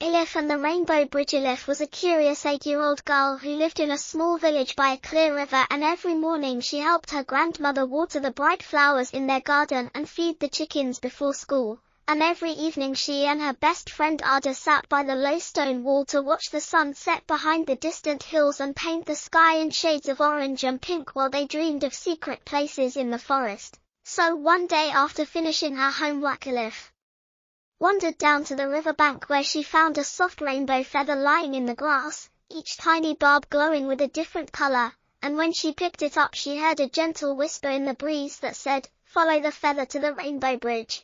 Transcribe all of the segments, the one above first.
Elif and the Rainbow Bridge. Elif was a curious 8-year-old girl who lived in a small village by a clear river, and every morning she helped her grandmother water the bright flowers in their garden and feed the chickens before school. And every evening she and her best friend Arda sat by the low stone wall to watch the sun set behind the distant hills and paint the sky in shades of orange and pink while they dreamed of secret places in the forest. So one day, after finishing her homework, Elif wandered down to the riverbank, where she found a soft rainbow feather lying in the grass, each tiny barb glowing with a different color, and when she picked it up she heard a gentle whisper in the breeze that said, "Follow the feather to the Rainbow Bridge,"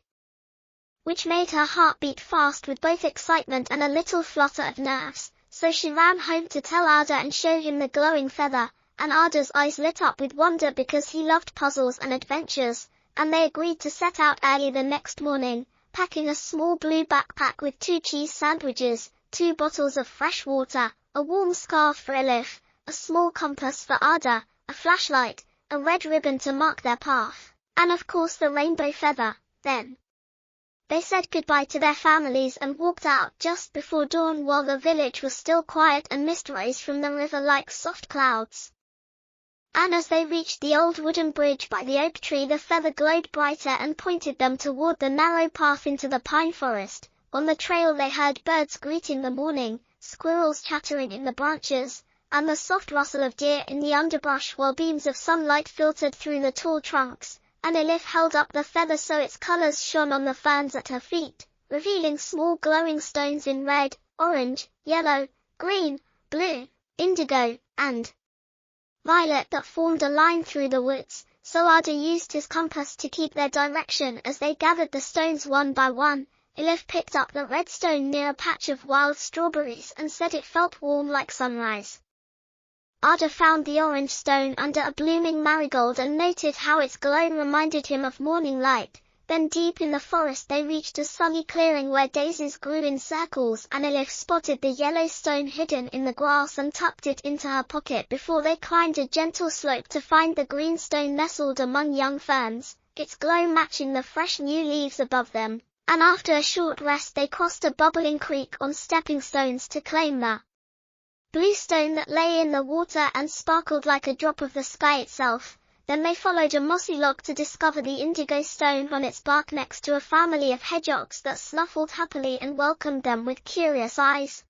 which made her heart beat fast with both excitement and a little flutter of nerves. So she ran home to tell Arda and show him the glowing feather, and Arda's eyes lit up with wonder because he loved puzzles and adventures, and they agreed to set out early the next morning, packing a small blue backpack with 2 cheese sandwiches, 2 bottles of fresh water, a warm scarf for Elif, a small compass for Arda, a flashlight, a red ribbon to mark their path, and of course the rainbow feather. Then they said goodbye to their families and walked out just before dawn while the village was still quiet and mist rose from the river like soft clouds. And as they reached the old wooden bridge by the oak tree, the feather glowed brighter and pointed them toward the narrow path into the pine forest. On the trail they heard birds greeting the morning, squirrels chattering in the branches, and the soft rustle of deer in the underbrush while beams of sunlight filtered through the tall trunks. And Elif held up the feather so its colors shone on the ferns at her feet, revealing small glowing stones in red, orange, yellow, green, blue, indigo, and violet that formed a line through the woods. So Arda used his compass to keep their direction as they gathered the stones one by one. Elif picked up the red stone near a patch of wild strawberries and said it felt warm like sunrise. Arda found the orange stone under a blooming marigold and noted how its glow reminded him of morning light. Then deep in the forest they reached a sunny clearing where daisies grew in circles, and Elif spotted the yellow stone hidden in the grass and tucked it into her pocket before they climbed a gentle slope to find the green stone nestled among young ferns, its glow matching the fresh new leaves above them. And after a short rest they crossed a bubbling creek on stepping stones to claim the blue stone that lay in the water and sparkled like a drop of the sky itself. Then they followed a mossy log to discover the indigo stone on its bark next to a family of hedgehogs that snuffled happily and welcomed them with curious eyes.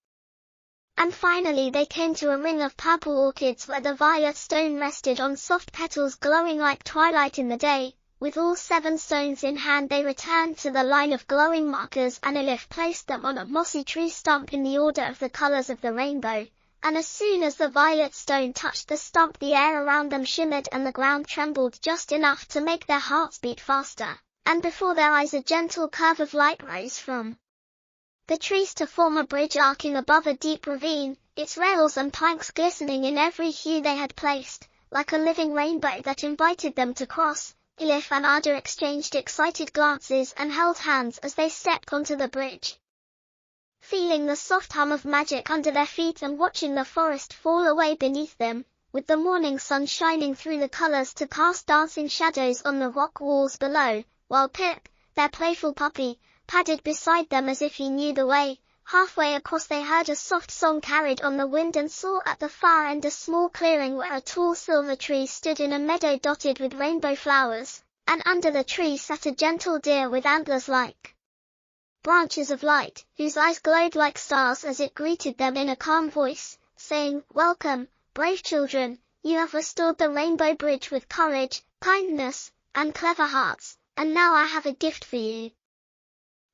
And finally they came to a ring of purple orchids where the violet stone rested on soft petals glowing like twilight in the day. With all 7 stones in hand they returned to the line of glowing markers, and Elif placed them on a mossy tree stump in the order of the colors of the rainbow. And as soon as the violet stone touched the stump, the air around them shimmered and the ground trembled just enough to make their hearts beat faster. And before their eyes a gentle curve of light rose from the trees to form a bridge arcing above a deep ravine, its rails and planks glistening in every hue they had placed, like a living rainbow that invited them to cross. Elif and Arda exchanged excited glances and held hands as they stepped onto the bridge, feeling the soft hum of magic under their feet and watching the forest fall away beneath them, with the morning sun shining through the colors to cast dancing shadows on the rock walls below, while Pip, their playful puppy, padded beside them as if he knew the way. Halfway across they heard a soft song carried on the wind and saw at the far end a small clearing where a tall silver tree stood in a meadow dotted with rainbow flowers, and under the tree sat a gentle deer with antlers like branches of light, whose eyes glowed like stars as it greeted them in a calm voice, saying, "Welcome, brave children, you have restored the Rainbow Bridge with courage, kindness, and clever hearts, and now I have a gift for you."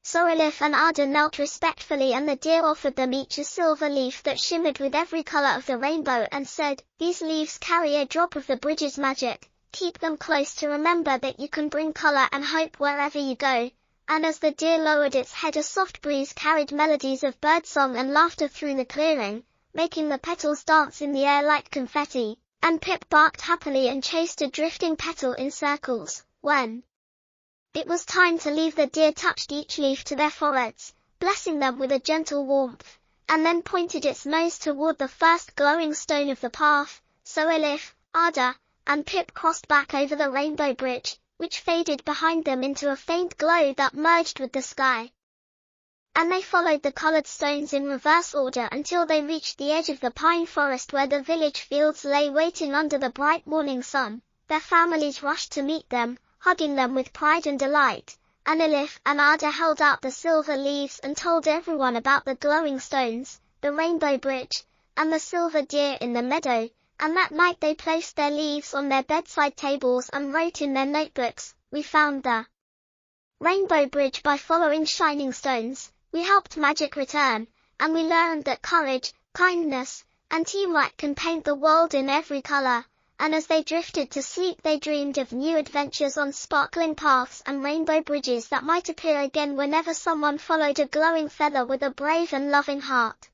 So Elif and Arda knelt respectfully, and the deer offered them each a silver leaf that shimmered with every color of the rainbow and said, "These leaves carry a drop of the bridge's magic. Keep them close to remember that you can bring color and hope wherever you go." And as the deer lowered its head, a soft breeze carried melodies of birdsong and laughter through the clearing, making the petals dance in the air like confetti, and Pip barked happily and chased a drifting petal in circles. When it was time to leave, the deer touched each leaf to their foreheads, blessing them with a gentle warmth, and then pointed its nose toward the first glowing stone of the path. So Elif, Arda, and Pip crossed back over the Rainbow Bridge, which faded behind them into a faint glow that merged with the sky. and they followed the colored stones in reverse order until they reached the edge of the pine forest where the village fields lay waiting under the bright morning sun. Their families rushed to meet them, hugging them with pride and delight, and Elif and Arda held out the silver leaves and told everyone about the glowing stones, the rainbow bridge, and the silver deer in the meadow, and that night they placed their leaves on their bedside tables and wrote in their notebooks, "We found the rainbow bridge by following shining stones, we helped magic return, and we learned that courage, kindness, and teamwork can paint the world in every color." And as they drifted to sleep they dreamed of new adventures on sparkling paths and rainbow bridges that might appear again whenever someone followed a glowing feather with a brave and loving heart.